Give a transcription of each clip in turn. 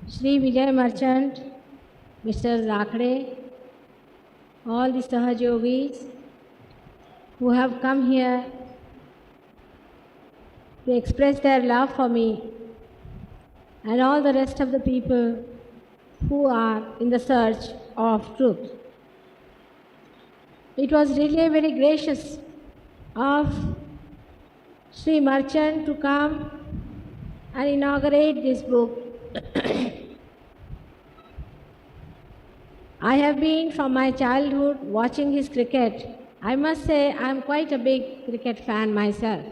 Shree Vijay Merchant, Mr. Zakde, all the SahajaYogis who have come here to express their love for me, and all the rest of the people who are in the search of truth. It was really very gracious of Sri Merchant to come and inaugurate this book. I have been from my childhood watching his cricket. I must say I am quite a big cricket fan myself.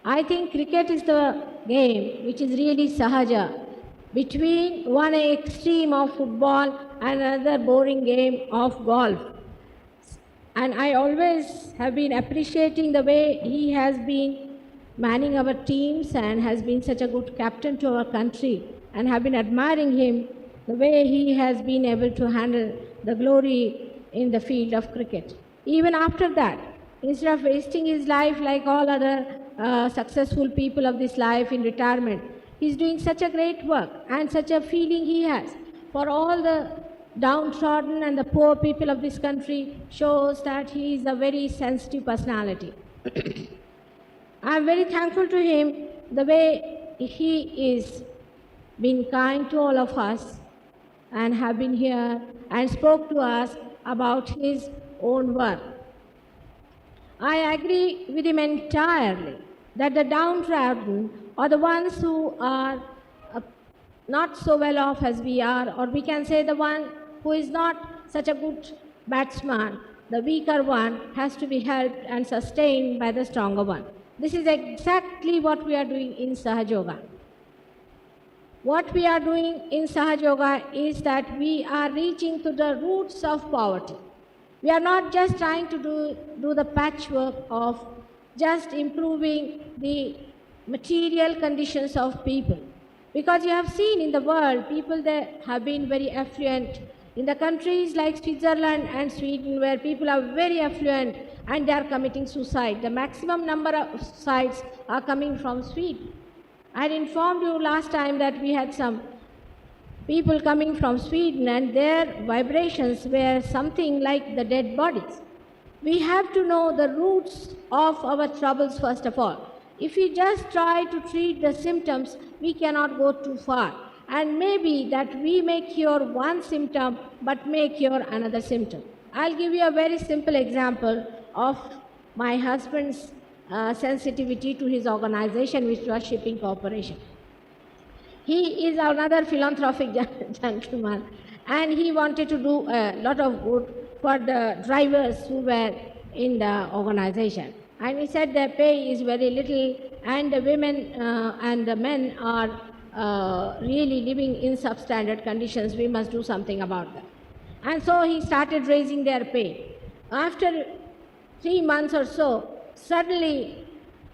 I think cricket is the game which is really sahaja, between one extreme of football and another boring game of golf. And I always have been appreciating the way he has been manning our teams and has been such a good captain to our country, and have been admiring him the way he has been able to handle the glory in the field of cricket. Even after that, instead of wasting his life like all other successful people of this life in retirement, he's doing such a great work, and such a feeling he has for all the downtrodden and the poor people of this country shows that he is a very sensitive personality. I am very thankful to him the way he is been kind to all of us and have been here and spoke to us about his own work. I agree with him entirely that the downtrodden are the ones who are not so well off as we are, or we can say the one who is not such a good batsman, the weaker one has to be helped and sustained by the stronger one. This is exactly what we are doing in SahajaYoga. What we are doing in SahajaYoga is that we are reaching to the roots of poverty. We are not just trying to do the patchwork of just improving the material conditions of people. Because you have seen in the world, people there have been very affluent. In the countries like Switzerland and Sweden, where people are very affluent and they are committing suicide, the maximum number of suicides are coming from Sweden. I had informed you last time that we had some people coming from Sweden and their vibrations were something like the dead bodies. We have to know the roots of our troubles first of all. If we just try to treat the symptoms, we cannot go too far. And maybe that we may cure one symptom but may cure another symptom. I'll give you a very simple example of my husband's sensitivity to his organization, which was Shipping Corporation. He is another philanthropic gentleman, and he wanted to do a lot of good for the drivers who were in the organization. And he said their pay is very little, and the women and the men are really living in substandard conditions. We must do something about that. And so he started raising their pay. After 3 months or so, suddenly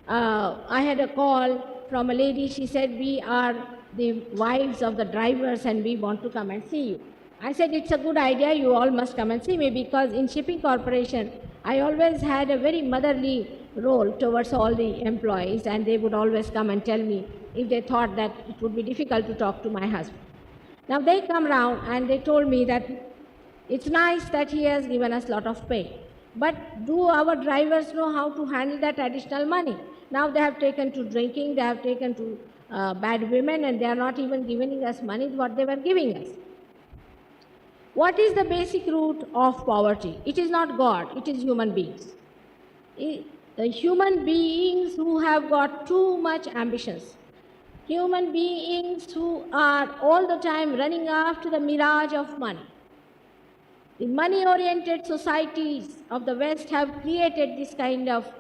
I had a call from a lady. She said, "We are the wives of the drivers and we want to come and see you." I said, "It's a good idea, you all must come and see me," because in Shipping Corporation, I always had a very motherly role towards all the employees, and they would always come and tell me if they thought that it would be difficult to talk to my husband. Now they come round and they told me that it's nice that he has given us a lot of pay, but do our drivers know how to handle that additional money? Now they have taken to drinking, they have taken to bad women, and they are not even giving us money what they were giving us. What is the basic root of poverty? It is not God, it is human beings. The human beings who have got too much ambitions. Human beings who are all the time running after the mirage of money. The money-oriented societies of the West have created this kind of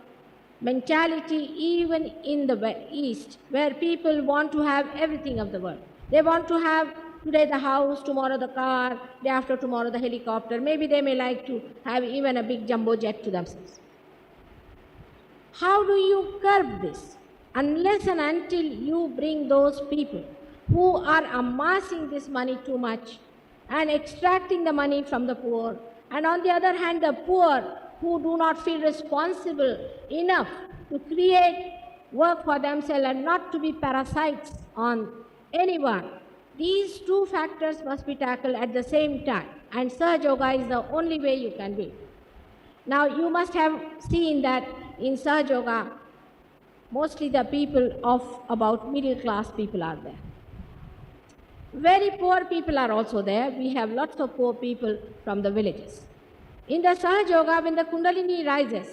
mentality even in the East, where people want to have everything of the world. They want to have today the house, tomorrow the car, day after tomorrow the helicopter. Maybe they may like to have even a big jumbo jet to themselves. How do you curb this? Unless and until you bring those people who are amassing this money too much and extracting the money from the poor, and on the other hand, the poor who do not feel responsible enough to create work for themselves and not to be parasites on anyone, These two factors must be tackled at the same time, and SahajaYoga is the only way you can win. Now, you must have seen that in SahajaYoga, mostly the people of about middle class people are there. Very poor people are also there. We have lots of poor people from the villages. In the SahajaYoga, when the Kundalini rises,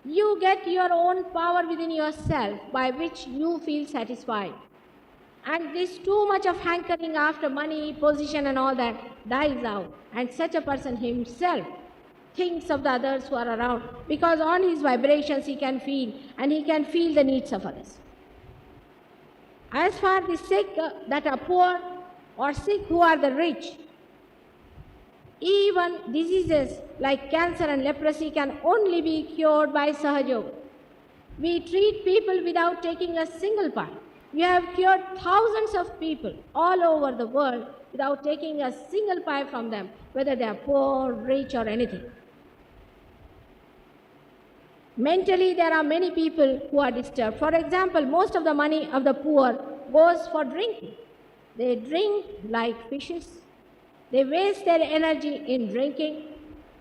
you get your own power within yourself by which you feel satisfied. And this too much of hankering after money, position and all that dies out. And such a person himself thinks of the others who are around, because on his vibrations he can feel, and he can feel the needs of others. As for the sick that are poor or sick who are the rich, even diseases like cancer and leprosy can only be cured by SahajaYoga. We treat people without taking a single part. We have cured thousands of people all over the world without taking a single pie from them, whether they are poor, rich or anything. Mentally, there are many people who are disturbed. For example, most of the money of the poor goes for drinking. They drink like fishes. They waste their energy in drinking.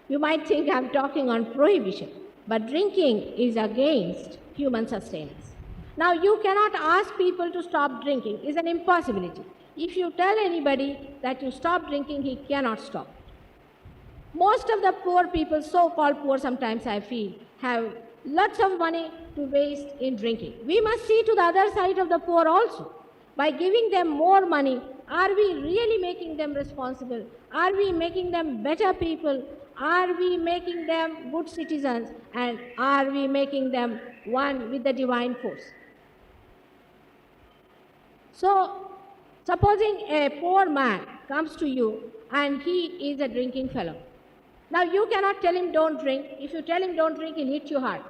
You might think I'm talking on prohibition, but drinking is against human sustenance. Now, you cannot ask people to stop drinking. It's an impossibility. If you tell anybody that you stop drinking, he cannot stop. Most of the poor people, so-called poor sometimes I feel, have lots of money to waste in drinking. We must see to the other side of the poor also. By giving them more money, are we really making them responsible? Are we making them better people? Are we making them good citizens? And are we making them one with the divine force? So, supposing a poor man comes to you and he is a drinking fellow. Now, you cannot tell him don't drink. If you tell him don't drink, he'll hit you hard.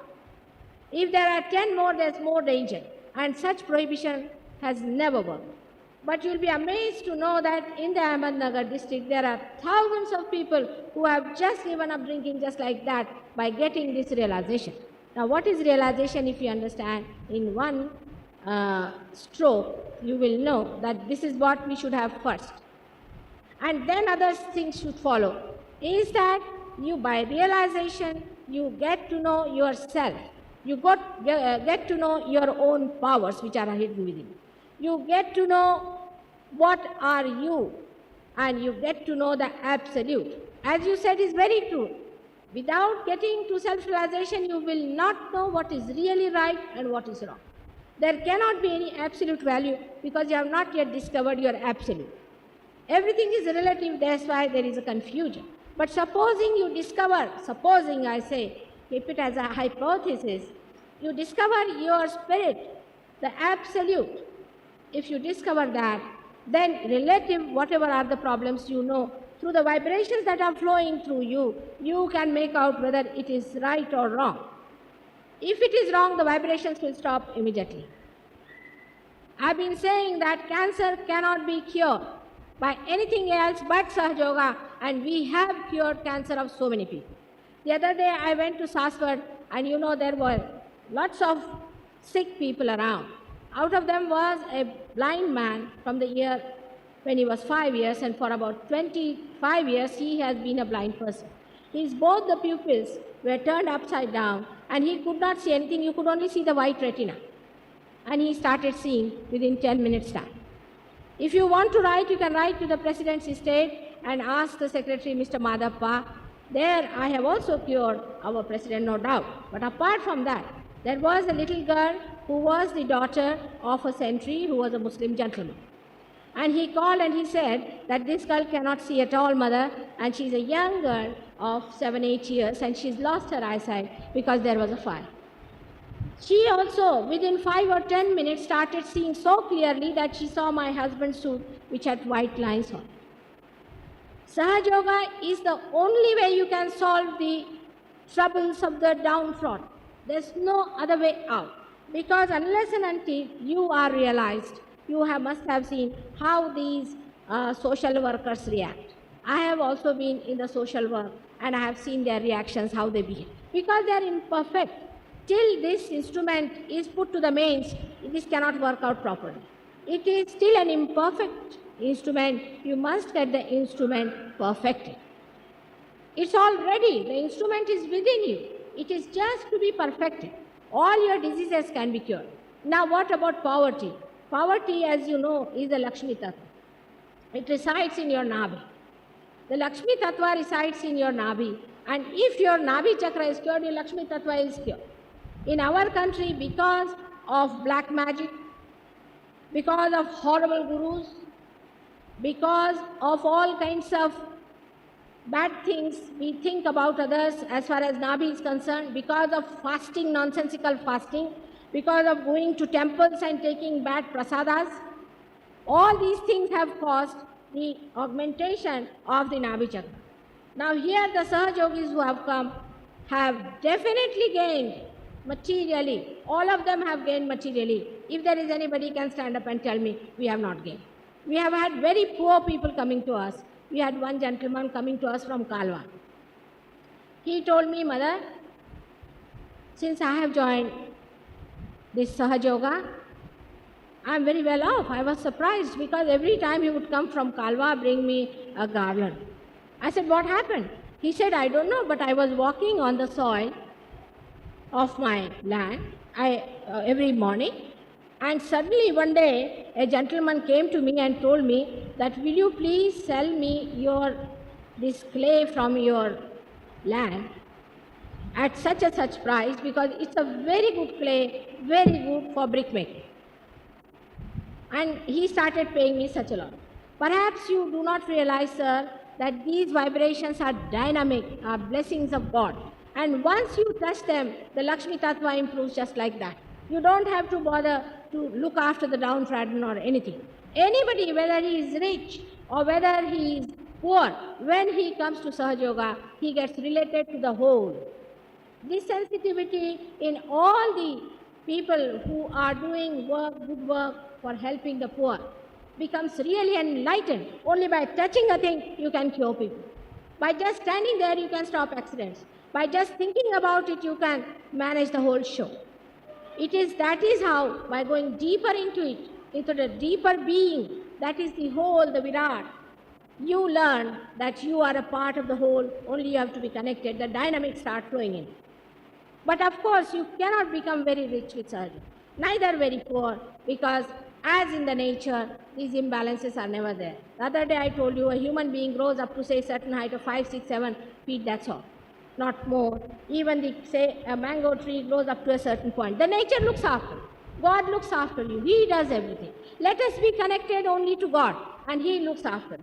If there are 10 more, there's more danger. And such prohibition has never worked. But you'll be amazed to know that in the Ahmednagar district, there are thousands of people who have just given up drinking just like that by getting this realization. Now, what is realization? If you understand in one stroke, you will know that this is what we should have first. And then other things should follow. Is that you, by realization, you get to know yourself. You get to know your own powers which are hidden within. You get to know what are you, and you get to know the absolute. As you said, is very true. Without getting to self-realization, you will not know what is really right and what is wrong. There cannot be any absolute value because you have not yet discovered your absolute. Everything is relative, that's why there is a confusion. But supposing you discover, supposing I say, keep it as a hypothesis, you discover your spirit, the absolute. If you discover that, then relative, whatever are the problems you know, through the vibrations that are flowing through you, you can make out whether it is right or wrong. If it is wrong, the vibrations will stop immediately. I've been saying that cancer cannot be cured by anything else but SahajaYoga, and we have cured cancer of so many people. The other day I went to Saswat, and you know there were lots of sick people around. Out of them was a blind man from the year when he was 5 years, and for about 25 years he has been a blind person. Both the pupils were turned upside down, and he could not see anything. You could only see the white retina. And he started seeing within 10 minutes time. If you want to write, you can write to the President's estate and ask the Secretary, Mr. Madappa. There I have also cured our President, no doubt. But apart from that, there was a little girl who was the daughter of a sentry who was a Muslim gentleman. And he called and he said that this girl cannot see at all, mother, and she's a young girl of 7-8 years, and she's lost her eyesight because there was a fire. She also, within 5 or 10 minutes, started seeing so clearly that she saw my husband's suit, which had white lines on. SahajaYoga is the only way you can solve the troubles of the downtrodden. There's no other way out. Because unless and until you are realized, you must have seen how these social workers react. I have also been in the social work, and I have seen their reactions, how they behave. Because they are imperfect. Till this instrument is put to the mains, this cannot work out properly. It is still an imperfect instrument. You must get the instrument perfected. It's all ready. The instrument is within you. It is just to be perfected. All your diseases can be cured. Now, what about poverty? Poverty, as you know, is the Lakshmi Tattva. It resides in your Nabi. The Lakshmi Tattva resides in your Nabi. And if your Nabi chakra is cured, your Lakshmi Tattva is cured. In our country, because of black magic, because of horrible gurus, because of all kinds of bad things we think about others as far as Nabi is concerned, because of fasting, nonsensical fasting, because of going to temples and taking bad prasadas, all these things have caused the augmentation of the Nabi chakra. Now here the Sahajogis who have come have definitely gained materially. All of them have gained materially. If there is anybody can stand up and tell me, we have not gained. We have had very poor people coming to us. We had one gentleman coming to us from Kalwa. He told me, Mother, since I have joined this SahajaYoga, I am very well off. I was surprised because every time he would come from Kalwa, bring me a garland. I said, what happened? He said, I don't know, but I was walking on the soil of my land every morning, and suddenly one day a gentleman came to me and told me that, will you please sell me this clay from your land at such and such price, because it's a very good clay, very good for brick making. And he started paying me such a lot. Perhaps you do not realize, sir, that these vibrations are dynamic, are blessings of God. And once you touch them, the Lakshmi Tattva improves just like that. You don't have to bother to look after the downtrodden or anything. Anybody, whether he is rich or whether he is poor, when he comes to SahajaYoga, he gets related to the whole. This sensitivity in all the people who are doing work, good work for helping the poor, becomes really enlightened. Only by touching a thing, you can cure people. By just standing there, you can stop accidents. By just thinking about it, you can manage the whole show. That is how, by going deeper into it, into the deeper being, that is the whole, the Virat, you learn that you are a part of the whole, only you have to be connected. The dynamics start flowing in. But of course, you cannot become very rich with surgery, neither very poor, because as in the nature, these imbalances are never there. The other day I told you a human being grows up to say a certain height of 5, 6, 7 feet, that's all, not more. Even say a mango tree grows up to a certain point. The nature looks after you. God looks after you. He does everything. Let us be connected only to God, and He looks after us.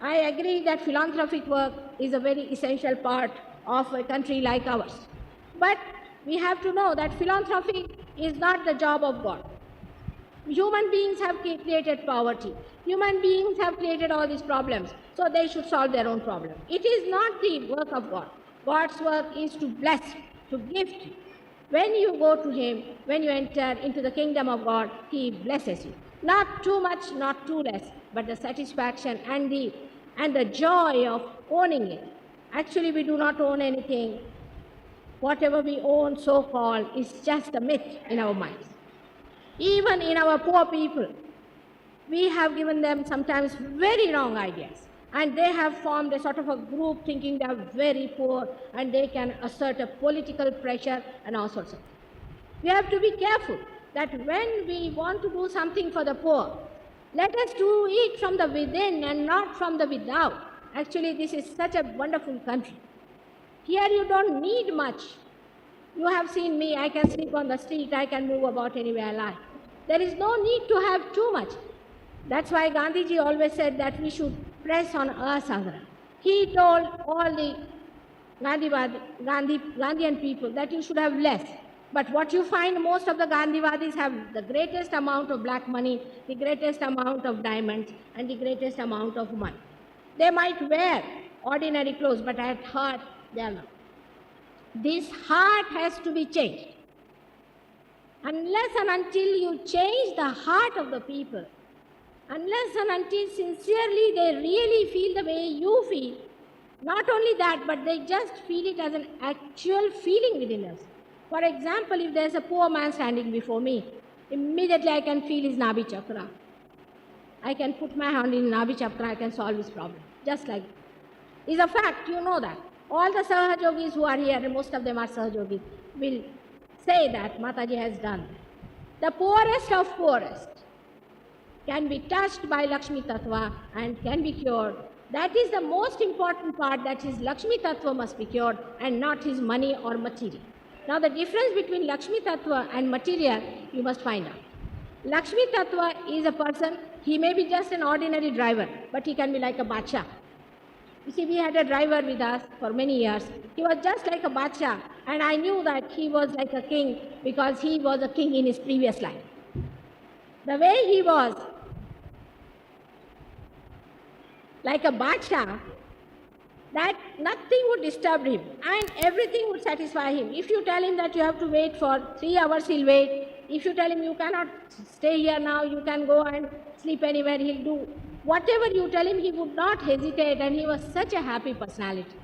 I agree that philanthropic work is a very essential part of a country like ours. But we have to know that philanthropy is not the job of God. Human beings have created poverty. Human beings have created all these problems, so they should solve their own problem. It is not the work of God. God's work is to bless, to gift. When you go to Him, when you enter into the kingdom of God, He blesses you. Not too much, not too less, but the satisfaction and the joy of owning it. Actually, we do not own anything. Whatever we own, so-called, is just a myth in our minds. Even in our poor people, we have given them sometimes very wrong ideas. And they have formed a sort of a group thinking they are very poor and they can assert a political pressure and all sorts of things. We have to be careful that when we want to do something for the poor, let us do it from the within and not from the without. Actually, this is such a wonderful country. Here you don't need much. You have seen me, I can sleep on the street, I can move about anywhere I like. There is no need to have too much. That's why Gandhiji always said that we should press on asagra. He told all the Gandhian people that you should have less. But what you find, most of the Gandhivadis have the greatest amount of black money, the greatest amount of diamonds, and the greatest amount of money. They might wear ordinary clothes, but at heart, they are not. This heart has to be changed. Unless and until you change the heart of the people, unless and until sincerely they really feel the way you feel, not only that, but they just feel it as an actual feeling within us. For example, if there's a poor man standing before me, immediately I can feel his Nabhi chakra. I can put my hand in Nabhi chakra, I can solve his problem. Just like that. It's a fact, you know that. All the Sahajogis who are here, and most of them are Sahajogis, will say that Mataji has done that. The poorest of poorest can be touched by Lakshmi Tattva and can be cured. That is the most important part, that his Lakshmi Tattva must be cured and not his money or material. Now the difference between Lakshmi Tattva and material, you must find out. Lakshmi Tattva is a person, he may be just an ordinary driver, but he can be like a Bacha. You see, we had a driver with us for many years. He was just like a Bacha, and I knew that he was like a king because he was a king in his previous life. The way he was, like a Bacha, that nothing would disturb him and everything would satisfy him. If you tell him that you have to wait for 3 hours, he'll wait. If you tell him you cannot stay here now, you can go and sleep anywhere, he'll do. Whatever you tell him, he would not hesitate, and he was such a happy personality.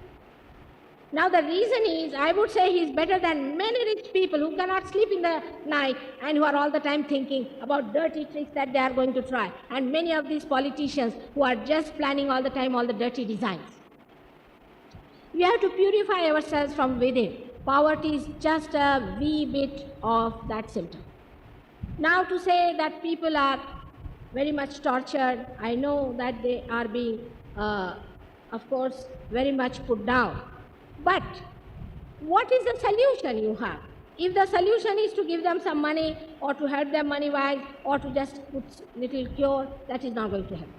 Now the reason is, I would say he is better than many rich people who cannot sleep in the night and who are all the time thinking about dirty tricks that they are going to try. And many of these politicians who are just planning all the time all the dirty designs. We have to purify ourselves from within. Poverty is just a wee bit of that symptom. Now to say that people are very much tortured, I know that they are being, of course, very much put down. But what is the solution you have? If the solution is to give them some money or to help them money-wise or to just put little cure, that is not going to help.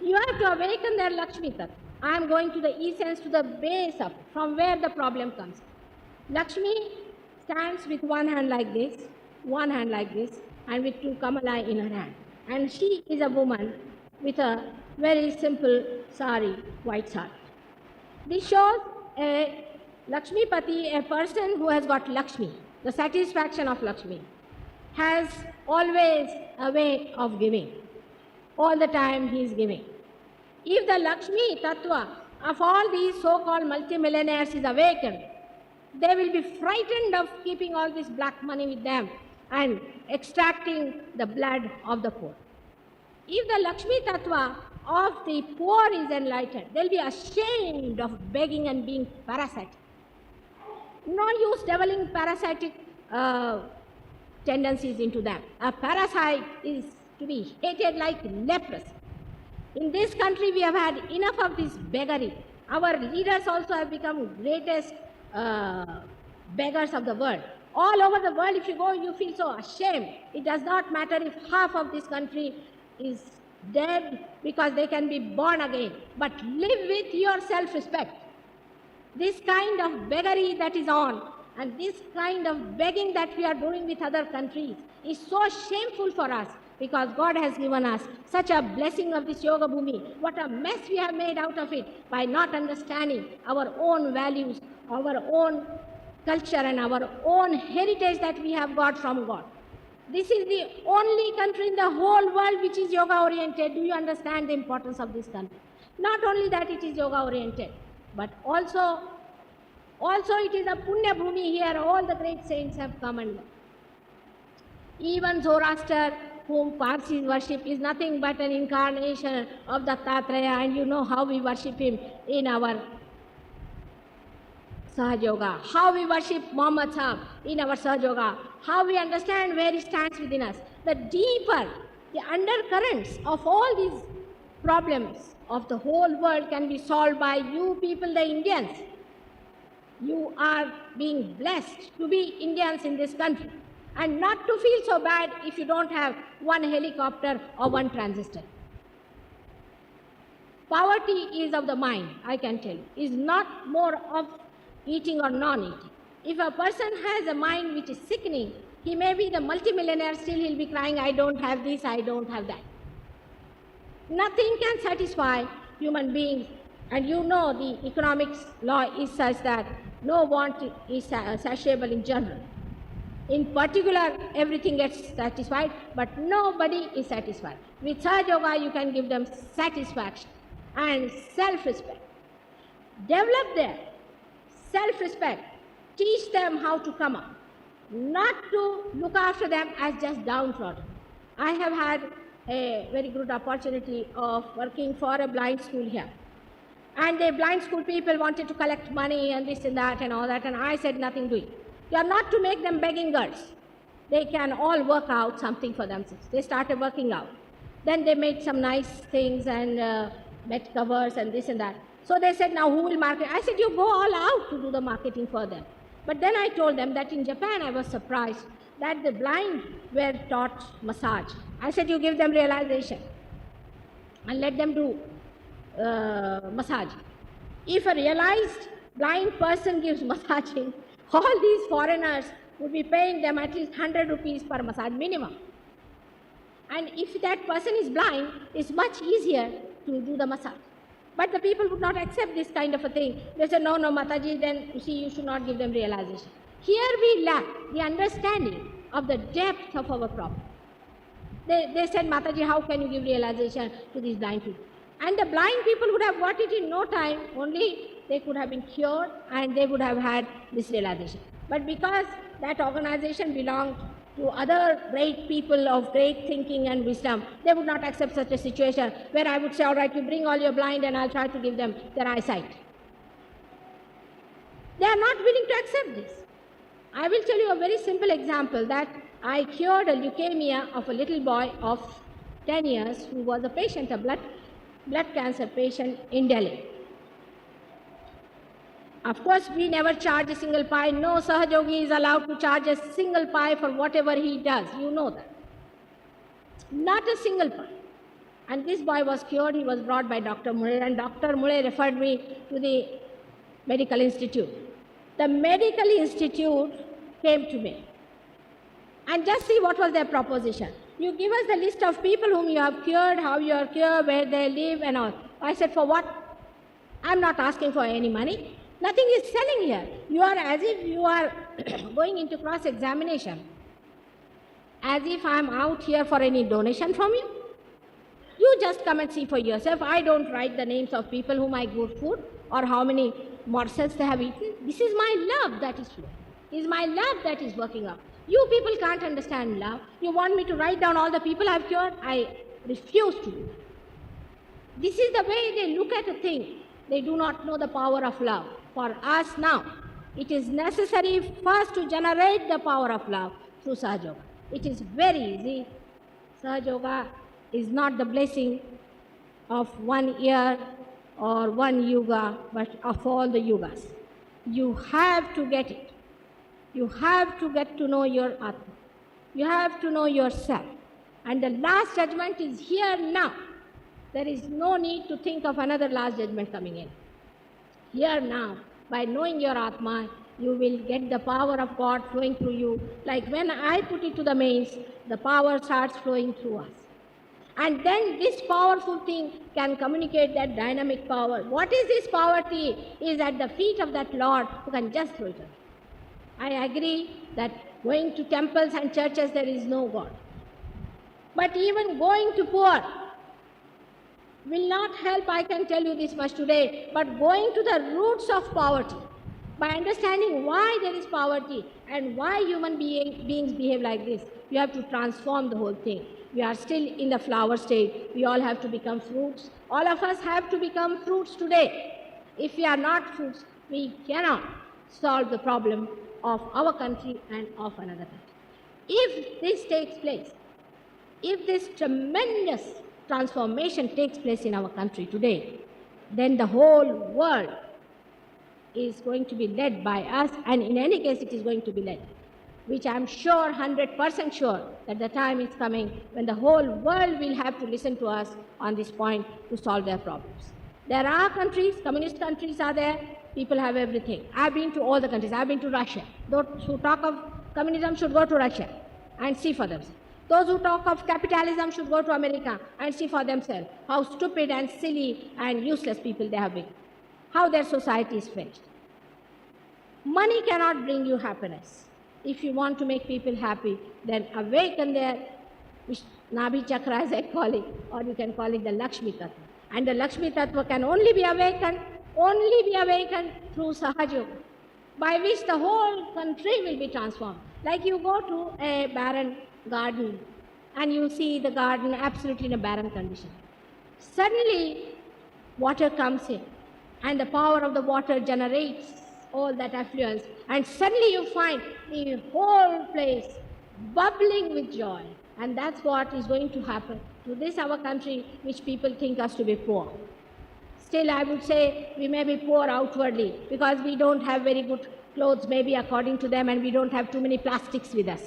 You have to awaken their Lakshmi Tattva. I am going to the essence, to the base of it, from where the problem comes. Lakshmi stands with one hand like this, and with 2 Kamala in her hand. And she is a woman with a very simple sari, white sari. This shows a Lakshmi Pati, a person who has got Lakshmi, the satisfaction of Lakshmi, has always a way of giving. All the time he is giving. If the Lakshmi Tattva of all these so-called multimillionaires is awakened, they will be frightened of keeping all this black money with them and extracting the blood of the poor. If the Lakshmi Tattva of the poor is enlightened, they'll be ashamed of begging and being parasitic. No use developing parasitic tendencies into them. A parasite is to be hated like leprosy. In this country, we have had enough of this beggary. Our leaders also have become greatest beggars of the world. All over the world, if you go, you feel so ashamed. It does not matter if half of this country is dead because they can be born again. But live with your self-respect. This kind of beggary that is on, and this kind of begging that we are doing with other countries is so shameful for us, because God has given us such a blessing of this Yoga Bhumi. What a mess we have made out of it by not understanding our own values, our own culture and our own heritage that we have got from God. This is the only country in the whole world which is yoga oriented. Do you understand the importance of this country? Not only that it is yoga oriented, but also it is a Punya Bhumi here. All the great saints have come and even Zoroaster, whom Parsis worship, is nothing but an incarnation of Dattatreya, and you know how we worship him in our SahajaYoga, how we worship Muhammad Sahib in our SahajaYoga, how we understand where he stands within us. The deeper, the undercurrents of all these problems of the whole world can be solved by you people, the Indians. You are being blessed to be Indians in this country, and not to feel so bad if you don't have one helicopter or one transistor. Poverty is of the mind, I can tell you, is not more of eating or non-eating. If a person has a mind which is sickening, he may be the multimillionaire, still he'll be crying, I don't have this, I don't have that. Nothing can satisfy human beings, and you know the economics law is such that no want is satiable in general. In particular, everything gets satisfied, but nobody is satisfied. With SahajaYoga, you can give them satisfaction and self-respect. Develop their self-respect. Teach them how to come up. not to look after them as just downtrodden. I have had a very good opportunity of working for a blind school here. And the blind school people wanted to collect money and this and that and all that, and I said nothing doing. You are not to make them begging girls. They can all work out something for themselves. They started working out. Then they made some nice things and met covers and this and that. So they said, now who will market? I said, you go all out to do the marketing for them. But then I told them that in Japan I was surprised that the blind were taught massage. I said, you give them realization and let them do massage. If a realized blind person gives massaging, all these foreigners would be paying them at least 100 rupees per massage minimum. And if that person is blind, it's much easier to do the massage. But the people would not accept this kind of a thing. They said, no, Mataji, then you see, you should not give them realization. Here we lack the understanding of the depth of our problem. They said, Mataji, how can you give realization to these blind people? And the blind people would have got it in no time, only they could have been cured and they would have had this realization. But because that organization belonged to other great people of great thinking and wisdom, they would not accept such a situation where I would say, all right, you bring all your blind and I'll try to give them their eyesight. They are not willing to accept this. I will tell you a very simple example that I cured a leukemia of a little boy of 10 years who was a patient, a blood cancer patient in Delhi. Of course, we never charge a single pie. No Sahajogi is allowed to charge a single pie for whatever he does. You know that. Not a single pie. And this boy was cured. He was brought by Dr. Mule, and Dr. Mule referred me to the medical institute. The medical institute came to me. And just see what was their proposition. You give us the list of people whom you have cured, how you are cured, where they live and all. I said, for what? I'm not asking for any money. Nothing is selling here. You are as if you are going into cross-examination. As if I'm out here for any donation from you. You just come and see for yourself. I don't write the names of people whom I give food or how many morsels they have eaten. This is my love that is flowing. It is my love that is working out. You people can't understand love. You want me to write down all the people I've cured? I refuse to do that. This is the way they look at a thing. They do not know the power of love. For us now, it is necessary first to generate the power of love through SahajaYoga. It is very easy. SahajaYoga is not the blessing of one year or one yuga, but of all the yugas. You have to get it. You have to get to know your Atma. You have to know yourself. And the last judgment is here now. There is no need to think of another last judgment coming in. Here now, by knowing your Atma, you will get the power of God flowing through you. Like when I put it to the mains, the power starts flowing through us. And then this powerful thing can communicate that dynamic power. What is this poverty? Is at the feet of that Lord who can just throw it away. I agree that going to temples and churches, there is no God. But even going to poor will not help, I can tell you this much today, but going to the roots of poverty, by understanding why there is poverty and why human beings behave like this, you have to transform the whole thing. We are still in the flower state. We all have to become fruits. All of us have to become fruits today. If we are not fruits, we cannot solve the problem of our country and of another country. If this takes place, if this tremendous transformation takes place in our country today, then the whole world is going to be led by us, and in any case it is going to be led, which I am sure, 100% sure, that the time is coming when the whole world will have to listen to us on this point to solve their problems. There are countries, communist countries are there, people have everything. I've been to all the countries. I've been to Russia. Those who talk of communism should go to Russia and see for themselves. Those who talk of capitalism should go to America and see for themselves how stupid and silly and useless people they have been, how their society is finished. Money cannot bring you happiness. If you want to make people happy, then awaken their Nabhi Chakra, as I call it, or you can call it the Lakshmi Tattva. And the Lakshmi Tattva can only be awakened through SahajaYoga, by which the whole country will be transformed. Like you go to a barren garden and you see the garden absolutely in a barren condition. Suddenly, water comes in and the power of the water generates all that affluence, and suddenly you find the whole place bubbling with joy. And that's what is going to happen to this our country, which people think us to be poor. Still, I would say we may be poor outwardly because we don't have very good clothes, maybe according to them, and we don't have too many plastics with us.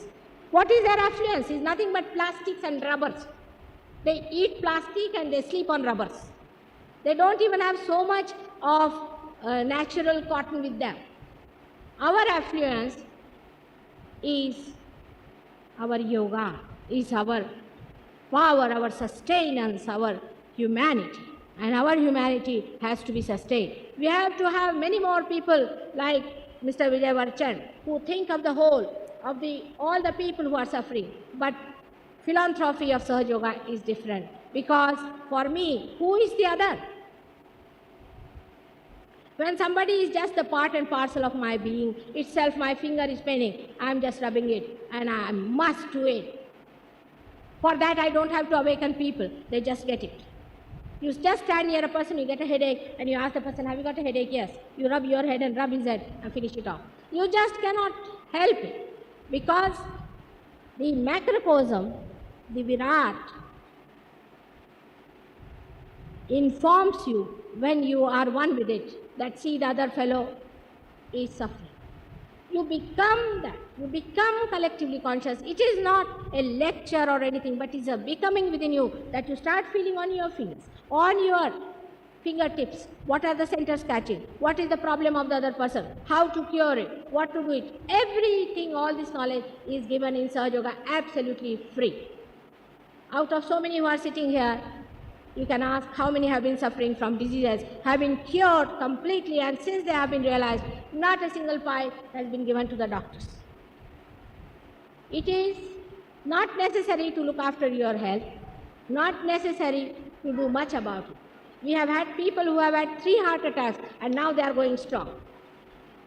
What is their affluence? Is nothing but plastics and rubbers. They eat plastic and they sleep on rubbers. They don't even have so much of natural cotton with them. Our affluence is our yoga, is our power, our sustenance, our humanity. And our humanity has to be sustained. We have to have many more people like Mr. Vijay Varchan who think of the whole, of all the people who are suffering. But philanthropy of SahajaYoga is different, because for me, who is the other? When somebody is just the part and parcel of my being, itself my finger is paining, I am just rubbing it and I must do it. For that I don't have to awaken people, they just get it. You just stand near a person, you get a headache, and you ask the person, have you got a headache? Yes. You rub your head and rub his head and finish it off. You just cannot help it, because the macrocosm, the Virat, informs you when you are one with it, that see the other fellow is suffering. You become that. You become collectively conscious. It is not a lecture or anything, but it's a becoming within you that you start feeling on your fingers, on your fingertips. What are the centers catching? What is the problem of the other person? How to cure it? What to do it? Everything, all this knowledge is given in SahajaYoga absolutely free. Out of so many who are sitting here, you can ask how many have been suffering from diseases, have been cured completely, and since they have been realized, not a single pie has been given to the doctors. It is not necessary to look after your health, not necessary to do much about it. We have had people who have had 3 heart attacks and now they are going strong.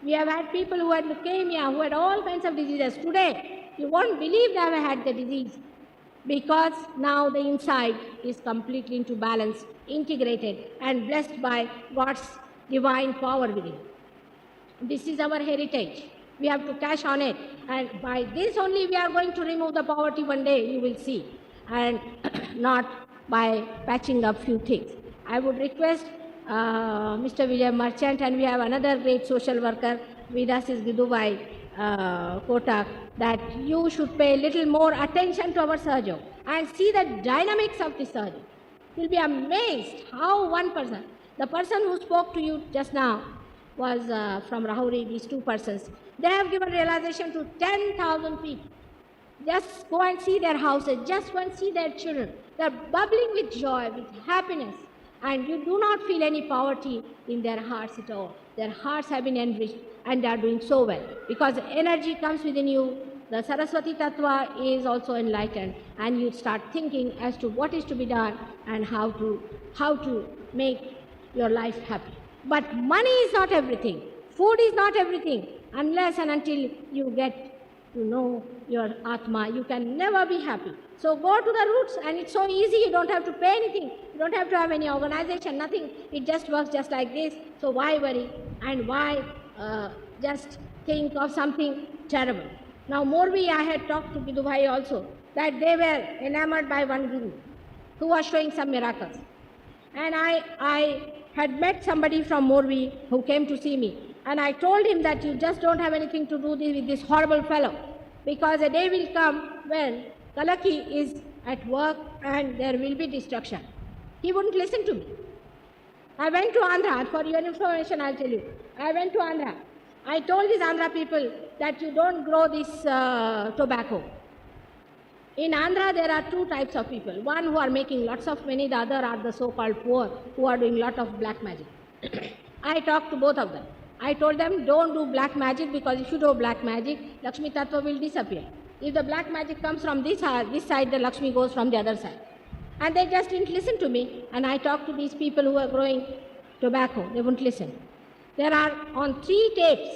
We have had people who had leukemia, who had all kinds of diseases. Today, you won't believe they have had the disease, because now the inside is completely into balance, integrated and blessed by God's divine power within. This is our heritage. We have to cash on it, and by this only we are going to remove the poverty one day, you will see, and not by patching up few things. I would request Mr. Vijay Merchant, and we have another great social worker with us, is Vidubhai Kotak, that you should pay a little more attention to our SahajaYoga and see the dynamics of this SahajaYoga. You will be amazed how one person, the person who spoke to you just now was from Rahuri, these 2 persons. They have given realization to 10,000 people. Just go and see their houses, just go and see their children. They are bubbling with joy, with happiness, and you do not feel any poverty in their hearts at all. Their hearts have been enriched and they are doing so well, because energy comes within you. The Saraswati Tattva is also enlightened, and you start thinking as to what is to be done and how to make your life happy. But money is not everything. Food is not everything. Unless and until you get to know your Atma, you can never be happy. So go to the roots, and it's so easy. You don't have to pay anything. You don't have to have any organization, nothing. It just works just like this. So why worry? And why just think of something terrible? Now, Morbi, I had talked to Vidubhai also, that they were enamored by one guru who was showing some miracles. And I had met somebody from Morbi who came to see me. And I told him that you just don't have anything to do with this horrible fellow, because a day will come when Kalaki is at work and there will be destruction. He wouldn't listen to me. I went to Andhra. For your information, I'll tell you. I went to Andhra. I told these Andhra people that you don't grow this tobacco. In Andhra, there are 2 types of people. One who are making lots of money, the other are the so-called poor who are doing lot of black magic. I talked to both of them. I told them, don't do black magic, because if you do black magic, Lakshmi Tattva will disappear. If the black magic comes from this side, the Lakshmi goes from the other side. And they just didn't listen to me. And I talked to these people who are growing tobacco. They wouldn't listen. There are on 3 tapes.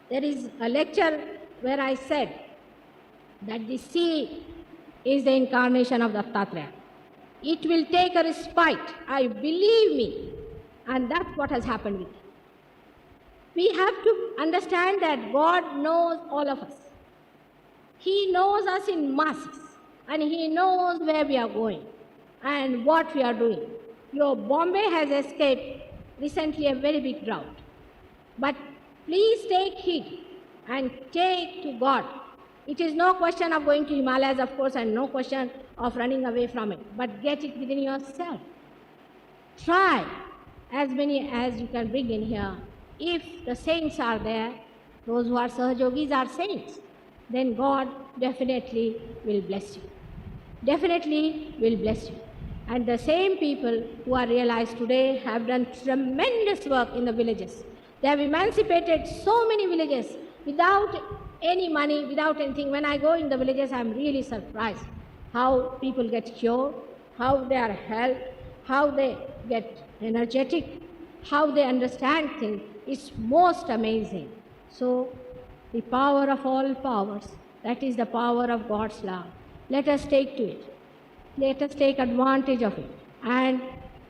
There is a lecture where I said that the sea is the incarnation of Dattatreya. It will take a respite, I believe me, and that's what has happened with it. We have to understand that God knows all of us. He knows us in masses, and He knows where we are going and what we are doing. Your Bombay has escaped recently a very big drought. But please take heed and take to God. It is no question of going to Himalayas, of course, and no question of running away from it, but get it within yourself. Try as many as you can bring in here. If the saints are there, those who are Sahajogis are saints, then God definitely will bless you. Definitely will bless you. And the same people who are realized today have done tremendous work in the villages. They have emancipated so many villages without any money, without anything. When I go in the villages, I am really surprised how people get cured, how they are helped, how they get energetic, how they understand things. It's most amazing. So, the power of all powers, that is the power of God's love. Let us take to it. Let us take advantage of it and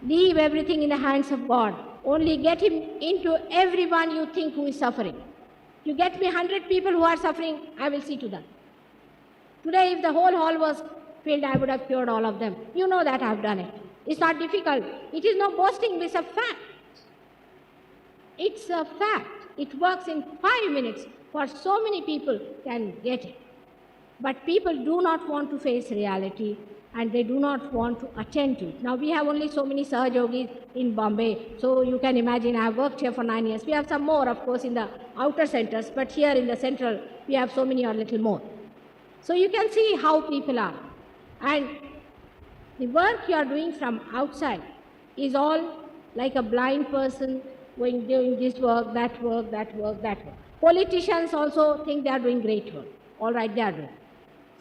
leave everything in the hands of God. Only get Him into everyone you think who is suffering. You get me 100 people who are suffering, I will see to them. Today, if the whole hall was filled, I would have cured all of them. You know that I have done it. It's not difficult. It is no boasting, it's a fact. It's a fact. It works in 5 minutes. For so many people can get it. But people do not want to face reality and they do not want to attend to it. Now we have only so many Sahajogis in Bombay. So you can imagine, I have worked here for 9 years. We have some more, of course, in the outer centers, but here in the central, we have so many or little more. So you can see how people are. And the work you are doing from outside is all like a blind person doing this work, that work, that work, that work. Politicians also think they are doing great work. All right, they are doing.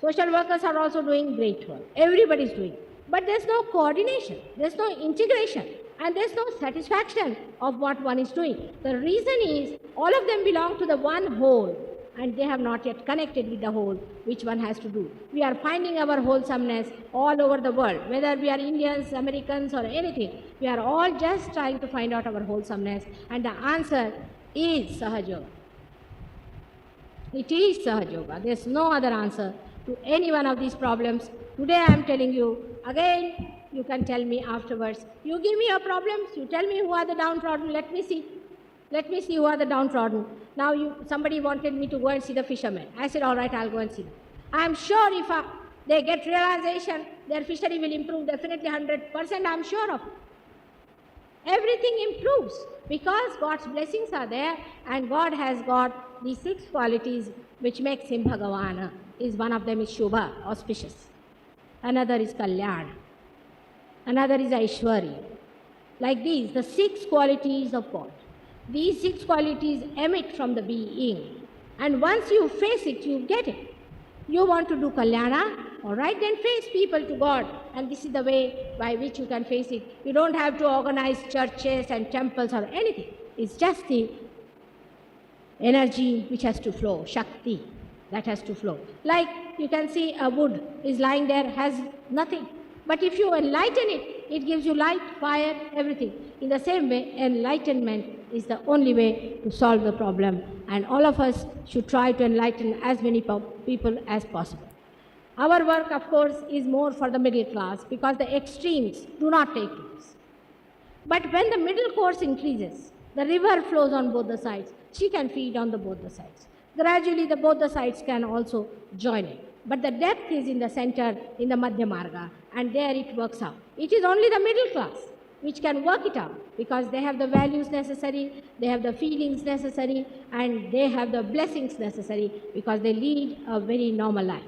Social workers are also doing great work. Everybody is doing. But there's no coordination, there's no integration, and there's no satisfaction of what one is doing. The reason is all of them belong to the one whole, and they have not yet connected with the whole, which one has to do. We are finding our wholesomeness all over the world, whether we are Indians, Americans, or anything. We are all just trying to find out our wholesomeness, and the answer is SahajaYoga. It is SahajaYoga. There's no other answer to any one of these problems. Today I am telling you, again, you can tell me afterwards. You give me your problems, you tell me who are the downtrodden, let me see. Let me see who are the downtrodden. Now somebody wanted me to go and see the fishermen. I said, all right, I'll go and see them. I am sure if they get realization, their fishery will improve definitely 100%, I am sure of it. Everything improves because God's blessings are there and God has got these 6 qualities which makes Him Bhagavana. One of them is Shubha, auspicious. Another is Kalyana. Another is Aishwarya. Like these, the 6 qualities of God. These 6 qualities emit from the being. And once you face it, you get it. You want to do Kalyana, all right, then face people to God. And this is the way by which you can face it. You don't have to organize churches and temples or anything. It's just the energy which has to flow, Shakti, that has to flow. Like you can see a wood is lying there, has nothing. But if you enlighten it, it gives you light, fire, everything. In the same way, enlightenment is the only way to solve the problem. And all of us should try to enlighten as many people as possible. Our work, of course, is more for the middle class because the extremes do not take place. But when the middle course increases, the river flows on both the sides. She can feed on both the sides. Gradually, both the sides can also join it. But the depth is in the center, in the Madhya Marga, and there it works out. It is only the middle class which can work it out because they have the values necessary, they have the feelings necessary, and they have the blessings necessary because they lead a very normal life.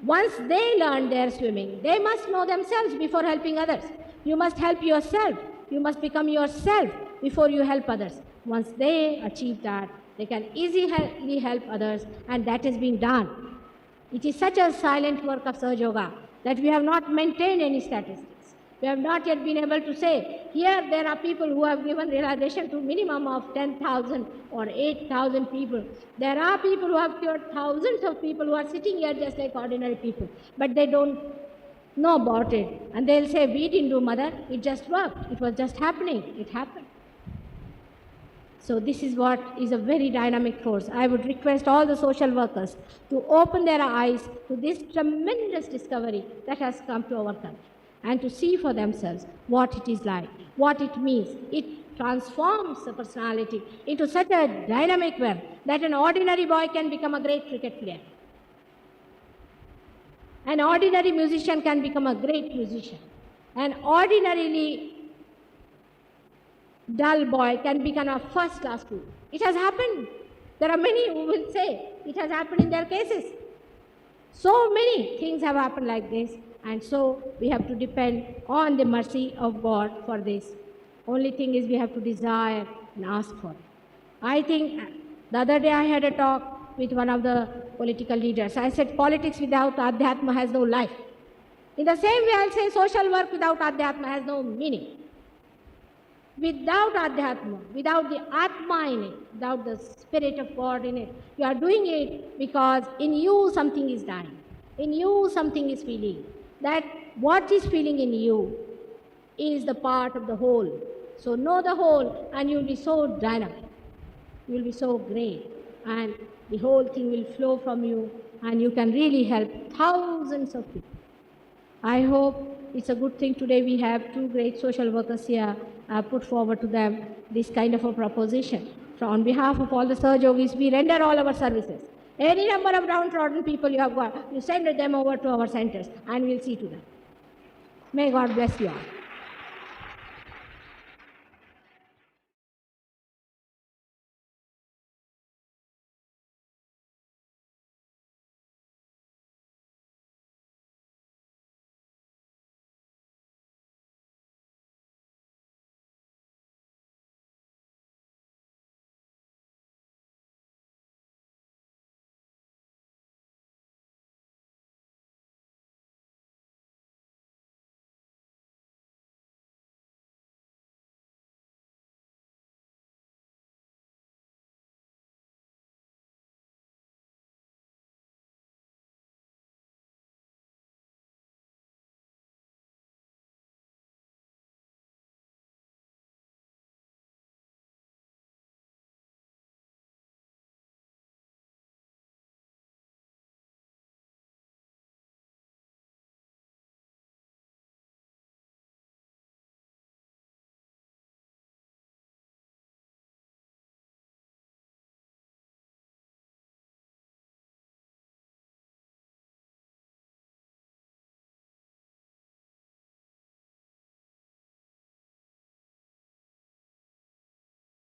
Once they learn their swimming, they must know themselves before helping others. You must help yourself. You must become yourself before you help others. Once they achieve that, they can easily help others, and that is being done. It is such a silent work of SahajaYoga that we have not maintained any statistics. We have not yet been able to say, here there are people who have given realization to minimum of 10,000 or 8,000 people. There are people who have cured thousands of people who are sitting here just like ordinary people, but they don't know about it. And they'll say, we didn't do, mother, it just worked. It was just happening. It happened. So this is what is a very dynamic force. I would request all the social workers to open their eyes to this tremendous discovery that has come to our country and to see for themselves what it is like, what it means. It transforms the personality into such a dynamic way that an ordinary boy can become a great cricket player. An ordinary musician can become a great musician. An ordinarily dull boy can become a first-class student. It has happened. There are many who will say it has happened in their cases. So many things have happened like this, and so we have to depend on the mercy of God for this. Only thing is we have to desire and ask for it. I think the other day I had a talk with one of the political leaders. I said politics without Adhyatma has no life. In the same way I'll say social work without Adhyatma has no meaning. Without Adhyatma, without the Atma in it, without the Spirit of God in it, you are doing it because in you something is dying. In you something is feeling. That what is feeling in you is the part of the whole. So know the whole and you will be so dynamic. You will be so great. And the whole thing will flow from you and you can really help thousands of people. I hope it's a good thing today we have two great social workers here put forward to them this kind of a proposition. So on behalf of all the SahajaYogis, we render all our services. Any number of downtrodden people you have got, you send them over to our centers and we'll see to them. May God bless you all.